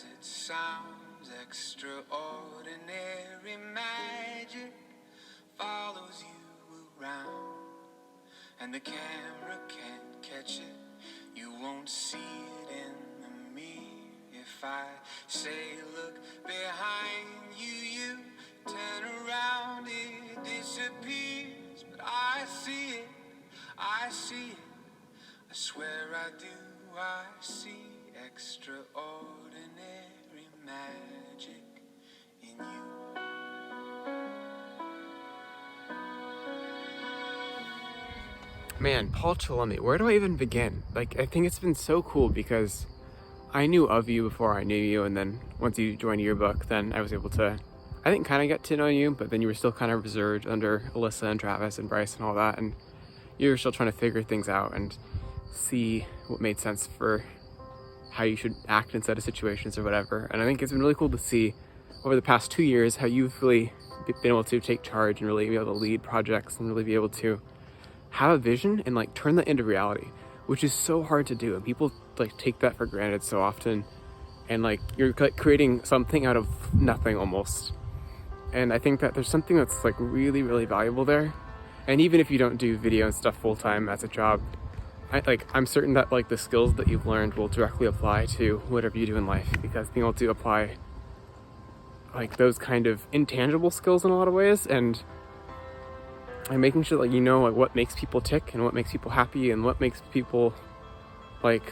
as it sounds, extraordinary magic follows you around, and the camera can't catch it. You won't see it in the mirror. If I say look behind you, you turn around, it disappears. But I see it, I see it, I swear I do. I see extraordinary magic in you. Man, Paul Chillemi, where do I even begin? Like, I think it's been so cool because I knew of you before I knew you, and then once you joined Yearbook, then I was able to, I think, kind of get to know you, but then you were still kind of reserved under Alyssa and Travis and Bryce and all that, and you were still trying to figure things out and see what made sense for how you should act in set of situations or whatever. And I think it's been really cool to see over the past 2 years how you've really been able to take charge and really be able to lead projects and really be able to have a vision and like turn that into reality, which is so hard to do, and people like take that for granted so often, and like you're like creating something out of nothing almost. And I think that there's something that's like really, really valuable there. And even if you don't do video and stuff full time as a job, I'm certain that like the skills that you've learned will directly apply to whatever you do in life, because being able to apply like those kind of intangible skills in a lot of ways, and making sure that you know like what makes people tick and what makes people happy and what makes people like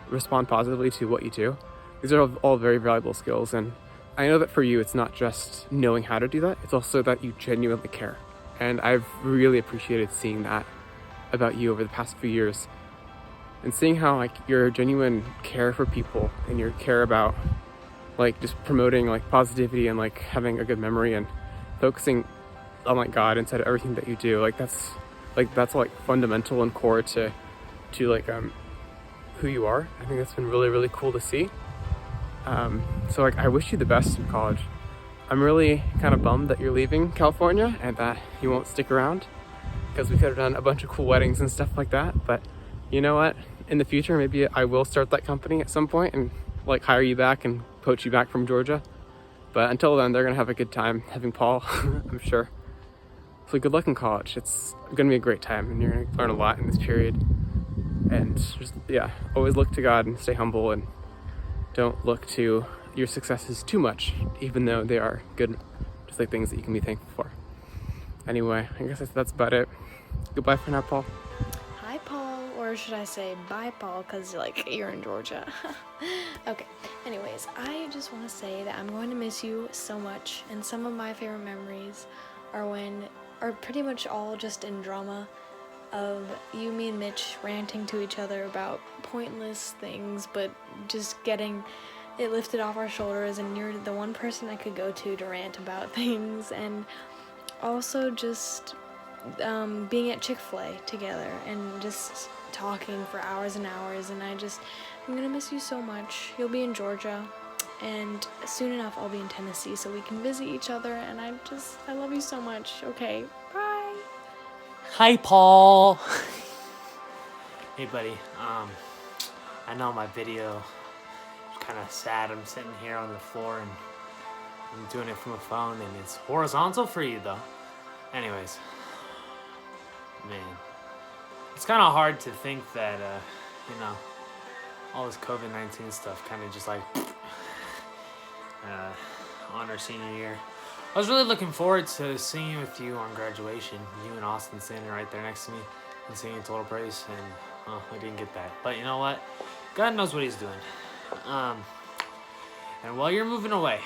respond positively to what you do. These are all very valuable skills, and I know that for you it's not just knowing how to do that, it's also that you genuinely care. And I've really appreciated seeing that about you over the past few years, and seeing how like your genuine care for people and your care about like just promoting like positivity and like having a good memory and focusing on like God inside of everything that you do. That's fundamental and core to like who you are. I think that's been really, really cool to see. So like I wish you the best in college. I'm really kind of bummed that you're leaving California and that you won't stick around, because we could have done a bunch of cool weddings and stuff like that. But you know what? In the future, maybe I will start that company at some point and like hire you back and poach you back from Georgia. But until then, they're gonna have a good time having Paul, I'm sure. So good luck in college. It's gonna be a great time, and you're gonna learn a lot in this period. And just, always look to God and stay humble, and don't look to your successes too much, even though they are good, just like things that you can be thankful for. Anyway, I guess that's about it. Goodbye for now, Paul. Hi, Paul, or should I say bye, Paul, because like you're in Georgia. Okay, anyways, I just want to say that I'm going to miss you so much, and some of my favorite memories are pretty much all just in drama of you, me, and Mitch ranting to each other about pointless things, but just getting it lifted off our shoulders, and you're the one person I could go to rant about things. And also just being at Chick-fil-A together and just talking for hours and hours, and I'm gonna miss you so much. You'll be in Georgia, and soon enough I'll be in Tennessee, so we can visit each other, and I love you so much. Okay, bye. Hi, Paul. Hey, buddy. I know my video is kind of sad. I'm sitting here on the floor and I'm doing it from a phone, and it's horizontal for you though. Anyways, man, it's kind of hard to think that all this COVID-19 stuff kind of just like on our senior year. I was really looking forward to singing with you on graduation. You and Austin standing right there next to me and singing Total Praise, and I didn't get that. But you know what? God knows what he's doing. And while you're moving away,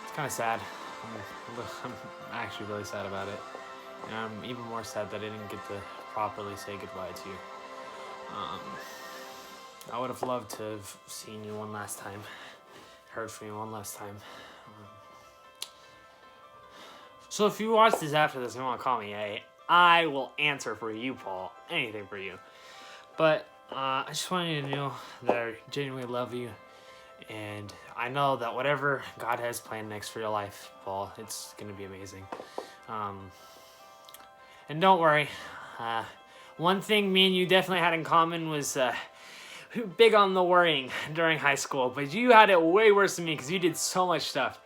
it's kind of sad. I'm actually really sad about it. And I'm even more sad that I didn't get to properly say goodbye to you. I would have loved to have seen you one last time, heard from you one last time. So if you watch this after this and you want to call me, I will answer for you, Paul. Anything for you. But I just want you to know that I genuinely love you. And I know that whatever God has planned next for your life, Paul, it's going to be amazing. And don't worry. One thing me and you definitely had in common was big on the worrying during high school, but you had it way worse than me because you did so much stuff.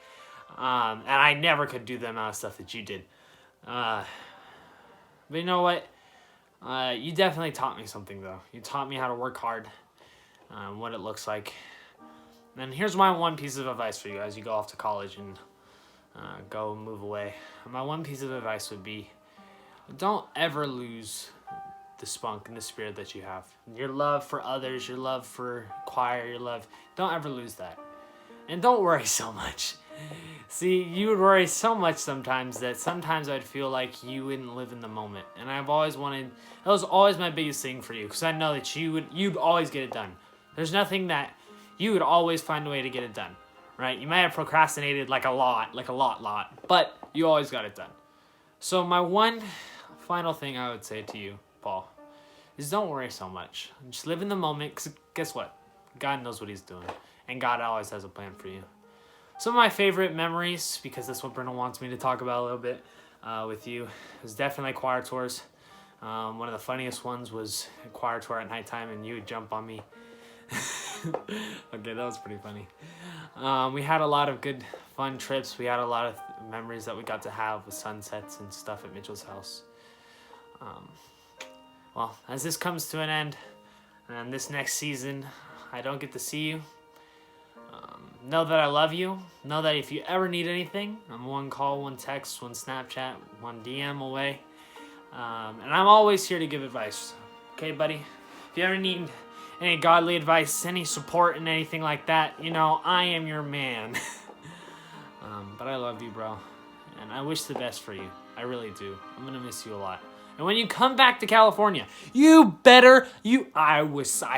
And I never could do the amount of stuff that you did. But you know what? You definitely taught me something, though. You taught me how to work hard, what it looks like. And here's my one piece of advice for you as you go off to college and go move away. My one piece of advice would be, don't ever lose the spunk and the spirit that you have. Your love for others, your love for choir, your love. Don't ever lose that. And don't worry so much. See, you would worry so much sometimes that sometimes I'd feel like you wouldn't live in the moment. And I've always wanted, that was always my biggest thing for you, because I know that you'd always get it done. There's nothing that you would always find a way to get it done, right? You might have procrastinated like a lot, but you always got it done. So my one final thing I would say to you, Paul, is don't worry so much. Just live in the moment, because guess what? God knows what he's doing, and God always has a plan for you. Some of my favorite memories, because that's what Brynna wants me to talk about a little bit with you, is definitely choir tours. One of the funniest ones was a choir tour at nighttime, and you would jump on me. Okay, that was pretty funny. We had a lot of good, fun trips. We had a lot of memories that we got to have with sunsets and stuff at Mitchel's house. Well, as this comes to an end, and this next season, I don't get to see you. Know that I love you. Know that if you ever need anything, I'm one call, one text, one Snapchat, one DM away. And I'm always here to give advice. Okay, buddy? If you ever need any godly advice, any support, and anything like that, you know, I am your man. But I love you, bro. And I wish the best for you. I really do. I'm going to miss you a lot. And when you come back to California, I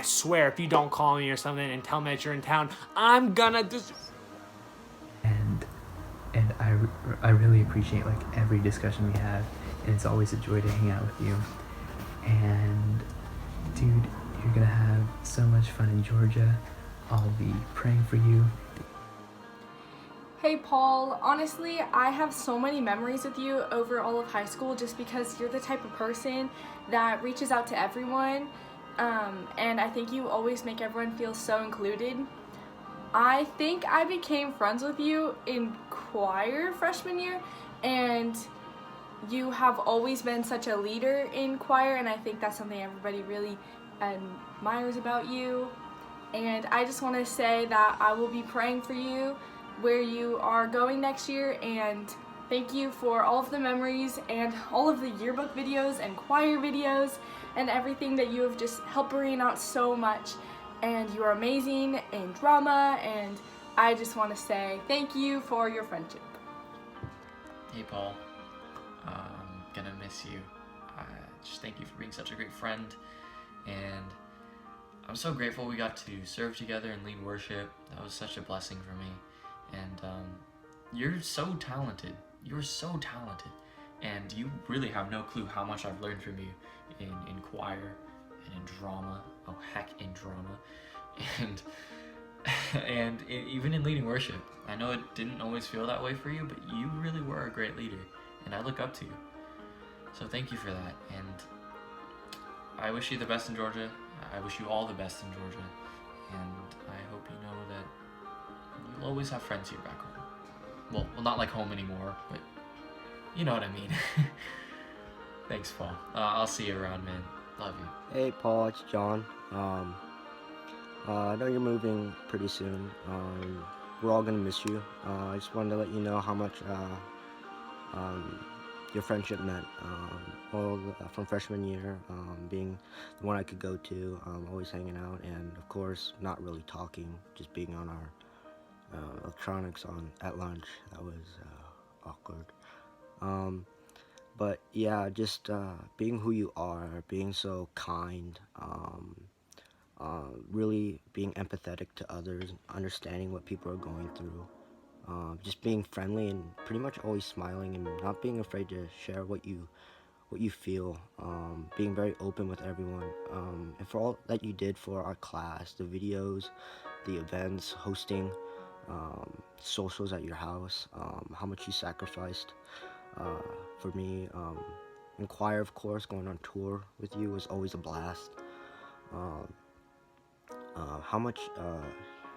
swear, if you don't call me or something and tell me that you're in town, I'm gonna just... And I really appreciate like every discussion we have, and it's always a joy to hang out with you. And dude, you're gonna have so much fun in Georgia. I'll be praying for you. Hey Paul, honestly, I have so many memories with you over all of high school just because you're the type of person that reaches out to everyone, and I think you always make everyone feel so included. I think I became friends with you in choir freshman year, and you have always been such a leader in choir, and I think that's something everybody really admires about you. And I just want to say that I will be praying for you where you are going next year, and thank you for all of the memories and all of the yearbook videos and choir videos and everything that you have just helped bring out so much. And you are amazing in drama, and I just want to say thank you for your friendship. Hey Paul, I'm gonna miss you. Just thank you for being such a great friend, and I'm so grateful we got to serve together and lead worship. That was such a blessing for me. And you're so talented. You're so talented. And you really have no clue how much I've learned from you in choir and in drama. Oh, heck, in drama. And even in leading worship. I know it didn't always feel that way for you, but you really were a great leader. And I look up to you. So thank you for that. And I wish you the best in Georgia. I wish you all the best in Georgia. And I hope you know that you'll always have friends here back home. Well, not like home anymore, but you know what I mean. Thanks, Paul. I'll see you around, man. Love you. Hey, Paul, it's John. I know you're moving pretty soon. We're all gonna miss you. I just wanted to let you know how much your friendship meant. From freshman year, being the one I could go to, always hanging out, and of course, not really talking, just being on our electronics at lunch. That was awkward. But yeah, just being who you are, being so kind, really being empathetic to others, understanding what people are going through, just being friendly and pretty much always smiling and not being afraid to share what you feel, being very open with everyone, and for all that you did for our class, the videos, the events, hosting, socials at your house, how much you sacrificed for me, and choir, of course, going on tour with you was always a blast. how much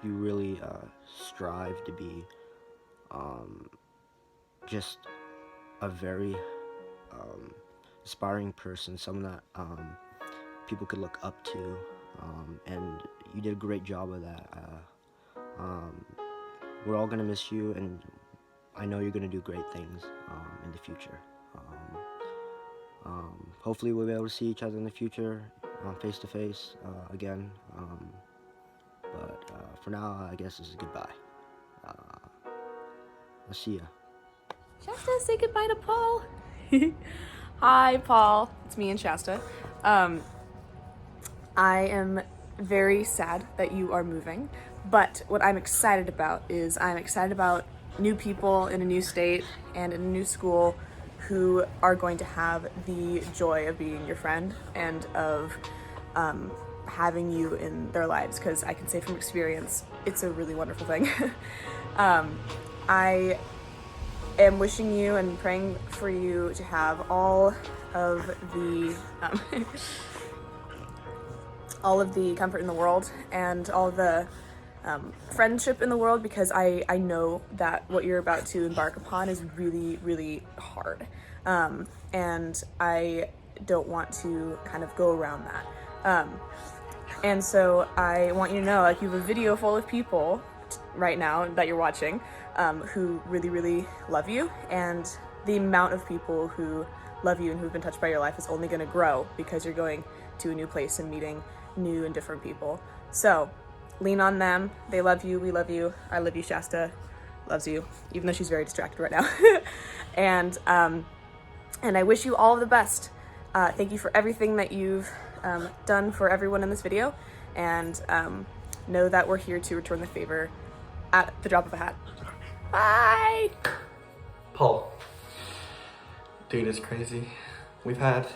you really strive to be just a very aspiring person, someone that people could look up to, and you did a great job of that. We're all gonna miss you, and I know you're gonna do great things in the future. Hopefully we'll be able to see each other in the future, face to face again. But for now, I guess this is goodbye. I'll see ya. Shasta, say goodbye to Paul. Hi, Paul. It's me and Shasta. I am very sad that you are moving, but what I'm excited about is I'm excited about new people in a new state and in a new school who are going to have the joy of being your friend and of having you in their lives, because I can say from experience, it's a really wonderful thing. I am wishing you and praying for you to have all of the all of the comfort in the world and all the friendship in the world, because I know that what you're about to embark upon is really, really hard. And I don't want to kind of go around that. And so I want you to know, like, you have a video full of people right now that you're watching who really, really love you, and the amount of people who love you and who've been touched by your life is only going to grow because you're going to a new place and meeting new and different people. So lean on them. They love you. We love you. I love you. Shasta loves you, even though she's very distracted right now. And I wish you all of the best. Thank you for everything that you've done for everyone in this video, and know that we're here to return the favor at the drop of a hat. Bye! Paul. Dude, it's crazy. We've had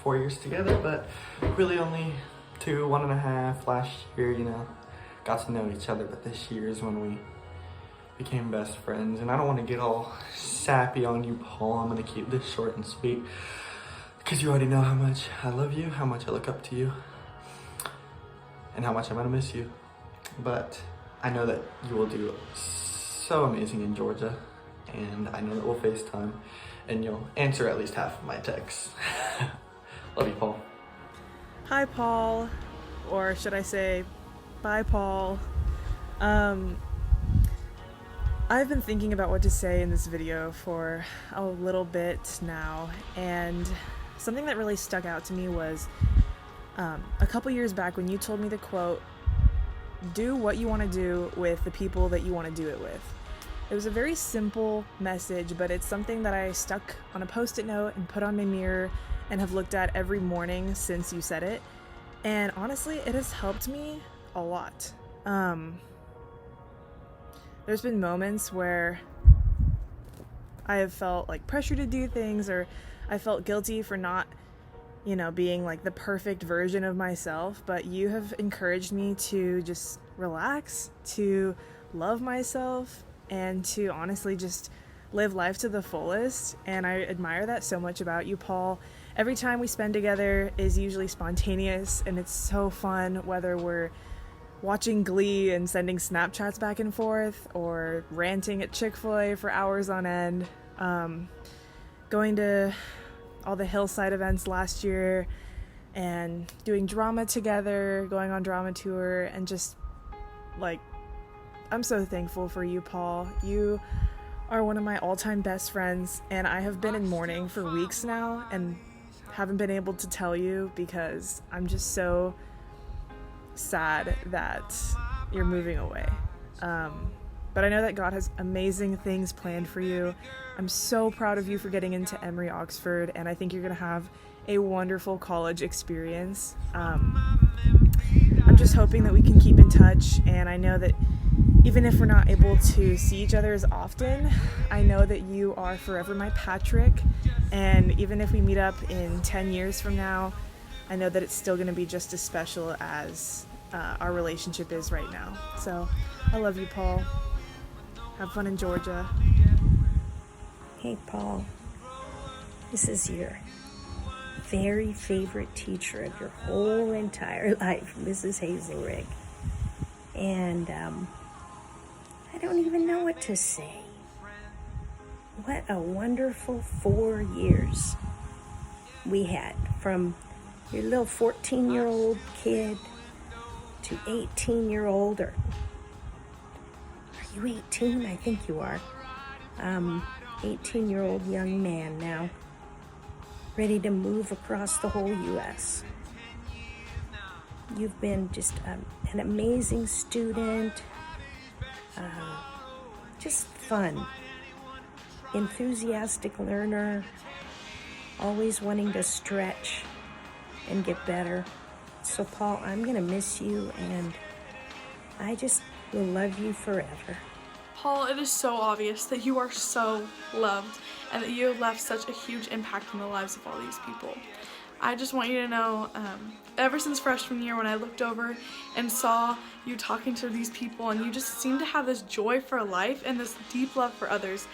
4 years together, but really only 2, 1.5 last year, you know. Got to know each other, but this year is when we became best friends. And I don't want to get all sappy on you, Paul. I'm going to keep this short and sweet, because you already know how much I love you, how much I look up to you, and how much I'm going to miss you. But I know that you will do so amazing in Georgia, and I know that we'll FaceTime, and you'll answer at least half of my texts. Love you, Paul. Hi, Paul. Or should I say, bye, Paul. I've been thinking about what to say in this video for a little bit now, and something that really stuck out to me was a couple years back when you told me the quote, "Do what you want to do with the people that you want to do it with." It was a very simple message, but it's something that I stuck on a post-it note and put on my mirror and have looked at every morning since you said it. And honestly, it has helped me a lot. There's been moments where I have felt like pressure to do things, or I felt guilty for not, you know, being like the perfect version of myself, but you have encouraged me to just relax, to love myself, and to honestly just live life to the fullest. And I admire that so much about you, Paul. Every time we spend together is usually spontaneous, and it's so fun, whether we're watching Glee and sending Snapchats back and forth, or ranting at Chick-fil-A for hours on end, going to all the Hillside events last year, and doing drama together, going on drama tour, and just, like, I'm so thankful for you, Paul. You are one of my all-time best friends, and I have been in mourning for weeks now, and haven't been able to tell you because I'm just so sad that you're moving away. But I know that God has amazing things planned for you. I'm so proud of you for getting into Emory Oxford, and I think you're gonna have a wonderful college experience. I'm just hoping that we can keep in touch, and I know that even if we're not able to see each other as often, I know that you are forever my Patrick, and even if we meet up in 10 years from now, I know that it's still going to be just as special as our relationship is right now. So I love you, Paul. Have fun in Georgia. Hey, Paul. This is your very favorite teacher of your whole entire life, Mrs. Hazelrigg. And I don't even know what to say. What a wonderful 4 years we had, from your little 14-year-old kid to 18-year-old, or are you 18? I think you are. 18-year-old young man now, ready to move across the whole U.S. You've been just an amazing student, just fun, enthusiastic learner, always wanting to stretch and get better. So Paul, I'm gonna miss you, and I just will love you forever. Paul, it is so obvious that you are so loved and that you have left such a huge impact in the lives of all these people. I just want you to know, ever since freshman year when I looked over and saw you talking to these people and you just seem to have this joy for life and this deep love for others,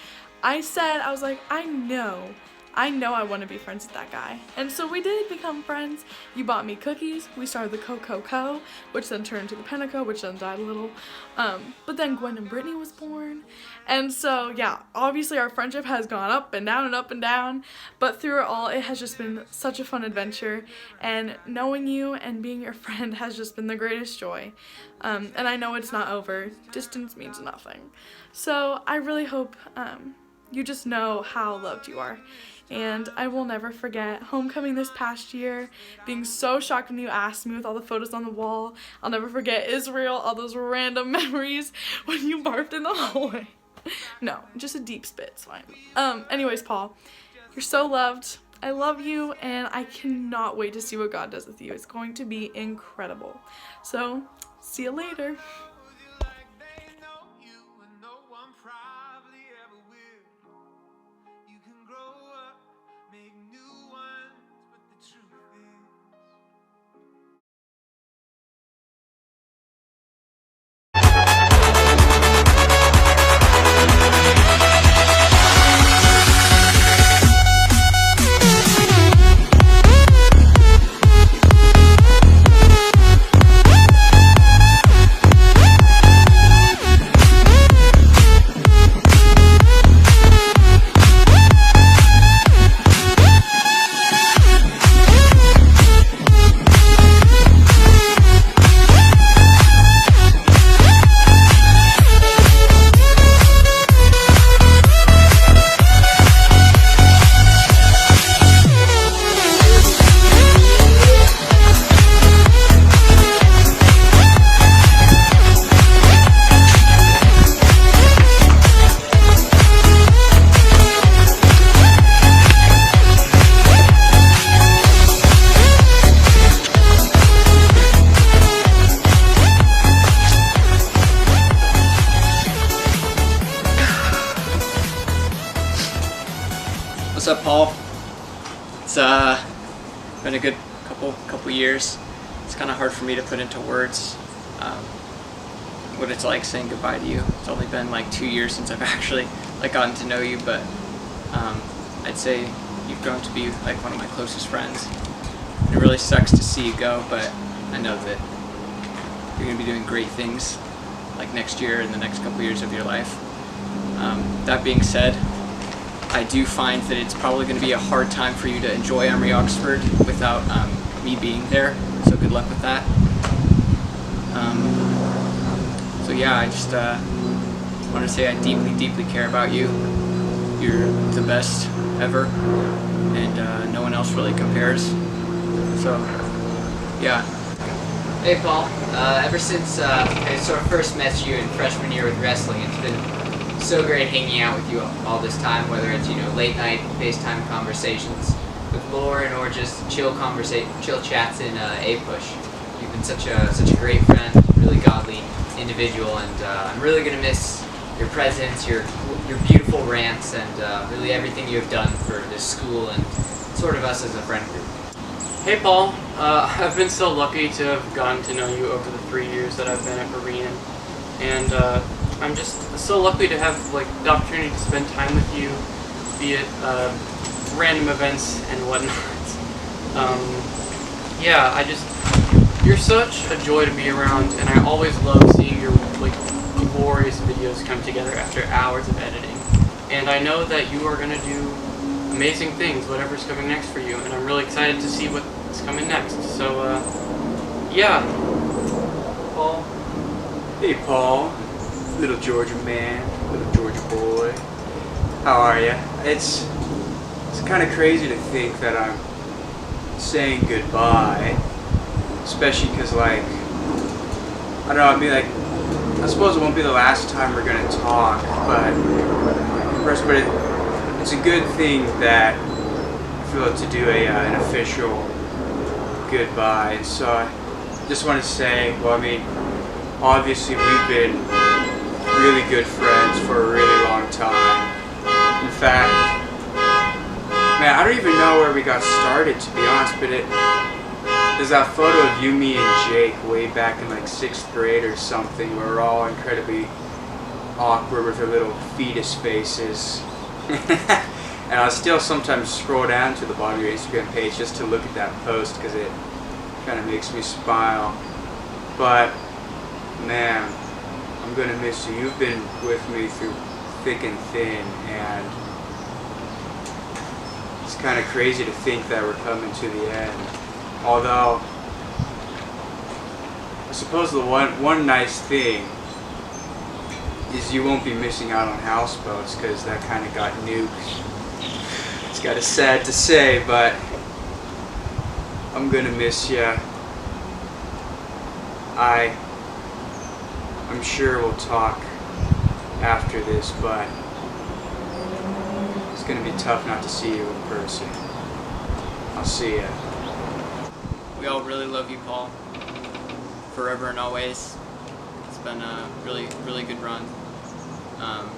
I was like, I know I want to be friends with that guy. And so we did become friends. You bought me cookies. We started the Co, which then turned to the Penico, which then died a little. But then Gwen and Brittany was born. And so, yeah, obviously our friendship has gone up and down and up and down. But through it all, it has just been such a fun adventure. And knowing you and being your friend has just been the greatest joy. And I know it's not over. Distance means nothing. So I really hope you just know how loved you are. And I will never forget homecoming this past year, being so shocked when you asked me with all the photos on the wall. I'll never forget Israel, all those random memories when you barfed in the hallway. No, just a deep spit, it's fine. Anyways, Paul, you're so loved. I love you, and I cannot wait to see what God does with you. It's going to be incredible. So, see you later. What's up, Paul? It's been a good couple years. It's kind of hard for me to put into words what it's like saying goodbye to you. It's only been like 2 years since I've actually gotten to know you, but I'd say you've grown to be like one of my closest friends. It really sucks to see you go, but I know that you're gonna be doing great things like next year and the next couple years of your life. That being said, I do find that it's probably going to be a hard time for you to enjoy Emory Oxford without me being there, so good luck with that. So yeah, I just want to say I deeply care about you. You're the best ever, and no one else really compares. So yeah. Hey Paul, ever since I sort of first met you in freshman year with wrestling, it's been so great hanging out with you all this time, whether it's, late night FaceTime conversations with Lauren or just chill chats in A-Push. You've been such a great friend, really godly individual, and I'm really gonna miss your presence, your beautiful rants, and really everything you have done for this school and sort of us as a friend group. Hey Paul, I've been so lucky to have gotten to know you over the 3 years that I've been at Berean, and I'm just so lucky to have the opportunity to spend time with you, be it random events and whatnot. Yeah, You're such a joy to be around, and I always love seeing your like glorious videos come together after hours of editing. And I know that you are gonna do amazing things, whatever's coming next for you, and I'm really excited to see what's coming next. So, yeah. Paul. Hey, Paul. Little Georgia man, little Georgia boy. How are ya? It's kind of crazy to think that I'm saying goodbye, especially because, like, I don't know, I mean, like, I suppose it won't be the last time we're gonna talk, but it's a good thing that I feel to do an official goodbye. And so I just want to say, well, I mean, obviously we've been really good friends for a really long time. In fact, man, I don't even know where we got started, to be honest, but there's that photo of you, me, and Jake way back in like 6th grade or something, where we're all incredibly awkward with our little fetus faces. And I still sometimes scroll down to the bottom of your Instagram page just to look at that post because it kind of makes me smile. But man, I'm gonna miss you. You've been with me through thick and thin, and it's kind of crazy to think that we're coming to the end. Although, I suppose the one nice thing is you won't be missing out on houseboats because that kind of got nuked. It's kind of sad to say, but I'm gonna miss ya. I'm sure we'll talk after this, but it's gonna be tough not to see you in person. I'll see ya. We all really love you, Paul. Forever and always. It's been a really, really good run. You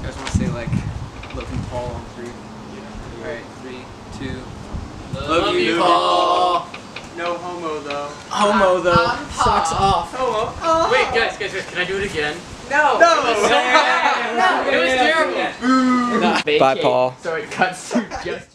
guys want to say, like, love you, Paul, on 3? Yeah. Alright, 3, 2. Love you, Paul. No homo though. Homo though. Socks off. Homo. Wait, guys, can I do it again? No. It was terrible. Bye, Paul. So it cuts to just